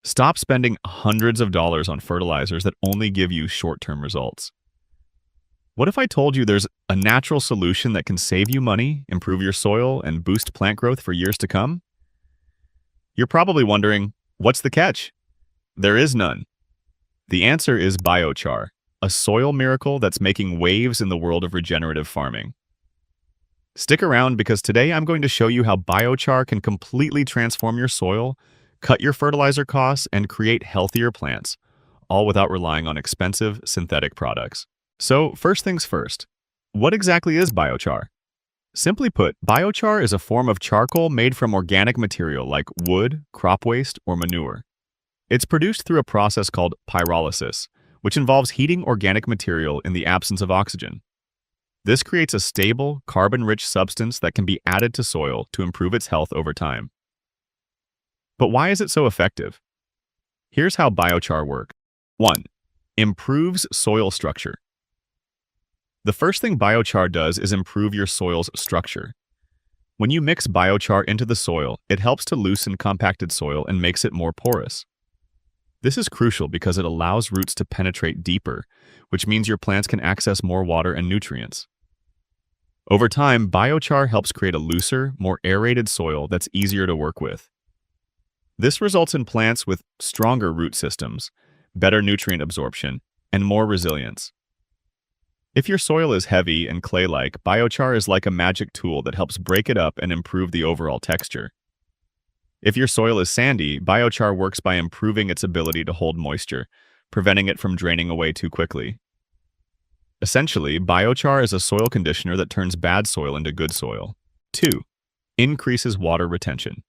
Stop spending hundreds of dollars on fertilizers that only give you short-term results. What if I told you there's a natural solution that can save you money, improve your soil, and boost plant growth for years to come? You're probably wondering, what's the catch? There is none. The answer is biochar, a soil miracle that's making waves in the world of regenerative farming. Stick around because today I'm going to show you how biochar can completely transform your soil, cut your fertilizer costs, and create healthier plants, all without relying on expensive synthetic products. So, first things first, what exactly is biochar? Simply put, biochar is a form of charcoal made from organic material like wood, crop waste, or manure. It's produced through a process called pyrolysis, which involves heating organic material in the absence of oxygen. This creates a stable, carbon-rich substance that can be added to soil to improve its health over time. But why is it so effective? Here's how biochar works. 1. Improves soil structure. The first thing biochar does is improve your soil's structure. When you mix biochar into the soil, it helps to loosen compacted soil and makes it more porous. This is crucial because it allows roots to penetrate deeper, which means your plants can access more water and nutrients. Over time, biochar helps create a looser, more aerated soil that's easier to work with. This results in plants with stronger root systems, better nutrient absorption, and more resilience. If your soil is heavy and clay-like, biochar is like a magic tool that helps break it up and improve the overall texture. If your soil is sandy, biochar works by improving its ability to hold moisture, preventing it from draining away too quickly. Essentially, biochar is a soil conditioner that turns bad soil into good soil. 2. Increases water retention.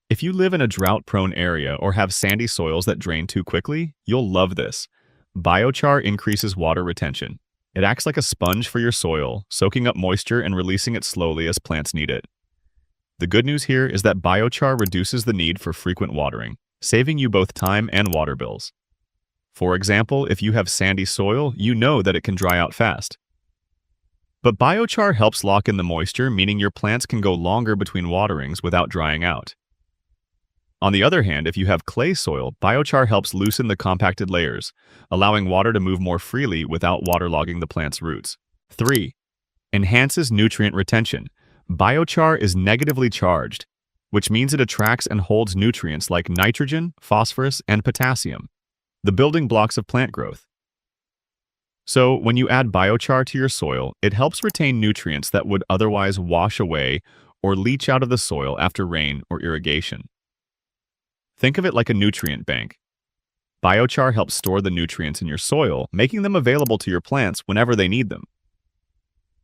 If you live in a drought-prone area or have sandy soils that drain too quickly, you'll love this. Biochar increases water retention. It acts like a sponge for your soil, soaking up moisture and releasing it slowly as plants need it. The good news here is that biochar reduces the need for frequent watering, saving you both time and water bills. For example, if you have sandy soil, you know that it can dry out fast. But biochar helps lock in the moisture, meaning your plants can go longer between waterings without drying out. On the other hand, if you have clay soil, biochar helps loosen the compacted layers, allowing water to move more freely without waterlogging the plant's roots. 3. Enhances nutrient retention. Biochar is negatively charged, which means it attracts and holds nutrients like nitrogen, phosphorus, and potassium, the building blocks of plant growth. So, when you add biochar to your soil, it helps retain nutrients that would otherwise wash away or leach out of the soil after rain or irrigation. Think of it like a nutrient bank. Biochar helps store the nutrients in your soil, making them available to your plants whenever they need them.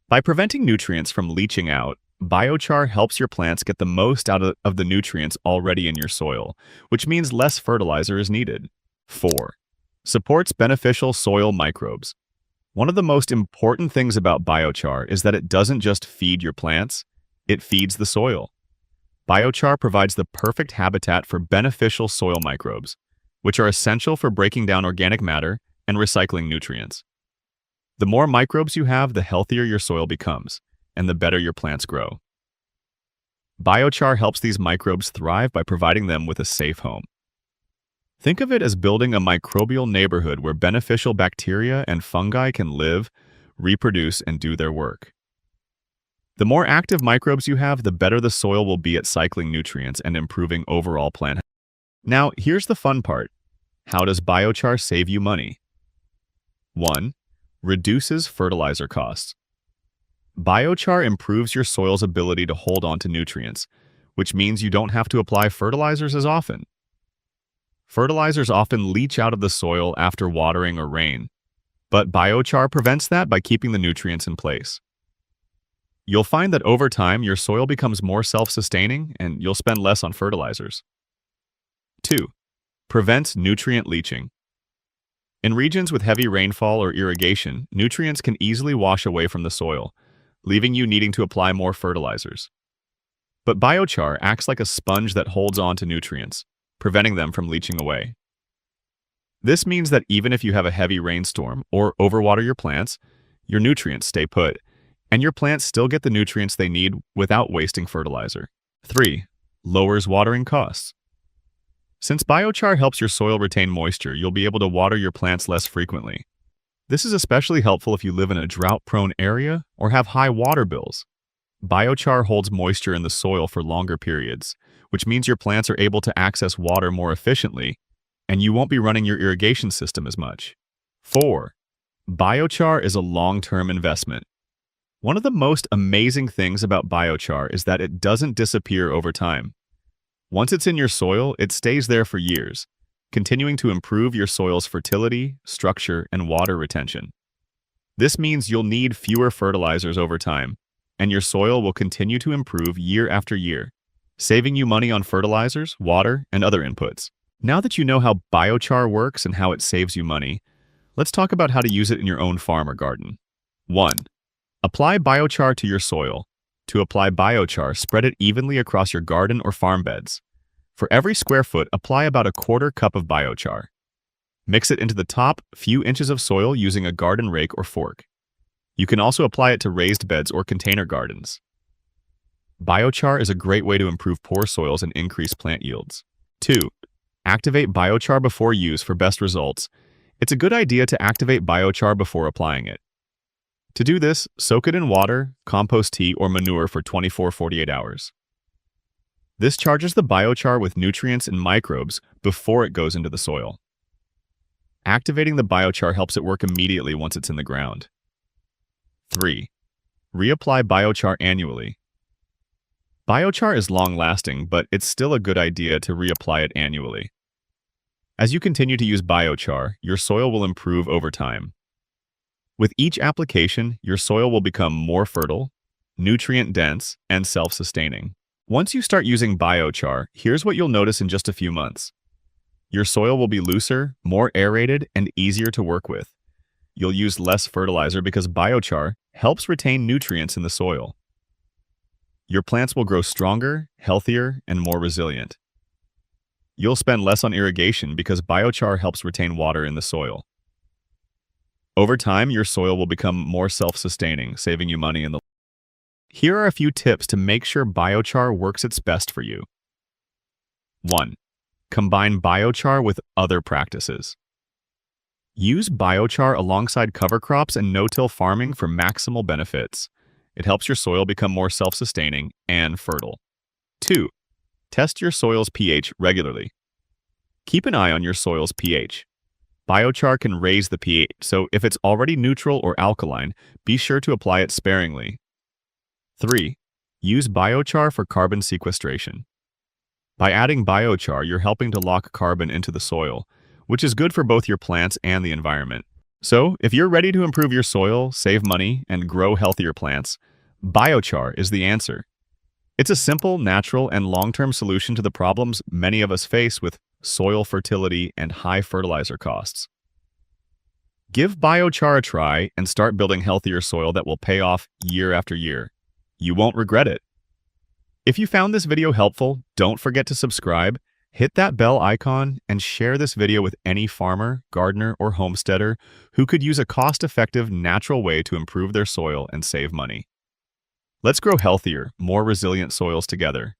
By preventing nutrients from leaching out, biochar helps your plants get the most out of the nutrients already in your soil, which means less fertilizer is needed. 4. Supports beneficial soil microbes. One of the most important things about biochar is that it doesn't just feed your plants, it feeds the soil. Biochar provides the perfect habitat for beneficial soil microbes, which are essential for breaking down organic matter and recycling nutrients. The more microbes you have, the healthier your soil becomes, and the better your plants grow. Biochar helps these microbes thrive by providing them with a safe home. Think of it as building a microbial neighborhood where beneficial bacteria and fungi can live, reproduce, and do their work. The more active microbes you have, the better the soil will be at cycling nutrients and improving overall plant health. Now, here's the fun part. How does biochar save you money? 1. Reduces fertilizer costs. Biochar improves your soil's ability to hold on to nutrients, which means you don't have to apply fertilizers as often. Fertilizers often leach out of the soil after watering or rain, but biochar prevents that by keeping the nutrients in place. You'll find that over time, your soil becomes more self-sustaining and you'll spend less on fertilizers. 2. Prevents nutrient leaching. In regions with heavy rainfall or irrigation, nutrients can easily wash away from the soil, leaving you needing to apply more fertilizers. But biochar acts like a sponge that holds on to nutrients, preventing them from leaching away. This means that even if you have a heavy rainstorm or overwater your plants, your nutrients stay put, and your plants still get the nutrients they need without wasting fertilizer. 3. Lowers watering costs. Since biochar helps your soil retain moisture, you'll be able to water your plants less frequently. This is especially helpful if you live in a drought-prone area or have high water bills. Biochar holds moisture in the soil for longer periods, which means your plants are able to access water more efficiently, and you won't be running your irrigation system as much. 4. Biochar is a long-term investment. One of the most amazing things about biochar is that it doesn't disappear over time. Once it's in your soil, it stays there for years, continuing to improve your soil's fertility, structure, and water retention. This means you'll need fewer fertilizers over time, and your soil will continue to improve year after year, saving you money on fertilizers, water, and other inputs. Now that you know how biochar works and how it saves you money, let's talk about how to use it in your own farm or garden. 1. Apply biochar to your soil. To apply biochar, spread it evenly across your garden or farm beds. For every square foot, apply about a quarter cup of biochar. Mix it into the top few inches of soil using a garden rake or fork. You can also apply it to raised beds or container gardens. Biochar is a great way to improve poor soils and increase plant yields. 2. Activate biochar before use for best results. It's a good idea to activate biochar before applying it. To do this, soak it in water, compost tea, or manure for 24-48 hours. This charges the biochar with nutrients and microbes before it goes into the soil. Activating the biochar helps it work immediately once it's in the ground. 3. Reapply biochar annually. Biochar is long-lasting, but it's still a good idea to reapply it annually. As you continue to use biochar, your soil will improve over time. With each application, your soil will become more fertile, nutrient-dense, and self-sustaining. Once you start using biochar, here's what you'll notice in just a few months. Your soil will be looser, more aerated, and easier to work with. You'll use less fertilizer because biochar helps retain nutrients in the soil. Your plants will grow stronger, healthier, and more resilient. You'll spend less on irrigation because biochar helps retain water in the soil. Over time, your soil will become more self-sustaining, saving you money in the... Here are a few tips to make sure biochar works its best for you. 1. Combine biochar with other practices. Use biochar alongside cover crops and no-till farming for maximal benefits. It helps your soil become more self-sustaining and fertile. 2. Test your soil's pH regularly. Keep an eye on your soil's pH. Biochar can raise the pH, so if it's already neutral or alkaline, be sure to apply it sparingly. 3. Use biochar for carbon sequestration. By adding biochar, you're helping to lock carbon into the soil, which is good for both your plants and the environment. So, if you're ready to improve your soil, save money, and grow healthier plants, biochar is the answer. It's a simple, natural, and long-term solution to the problems many of us face with soil fertility and high fertilizer costs. Give biochar a try and start building healthier soil that will pay off year after year. You won't regret it. If you found this video helpful, don't forget to subscribe, hit that bell icon, and share this video with any farmer, gardener, or homesteader who could use a cost-effective, natural way to improve their soil and save money. Let's grow healthier, more resilient soils together.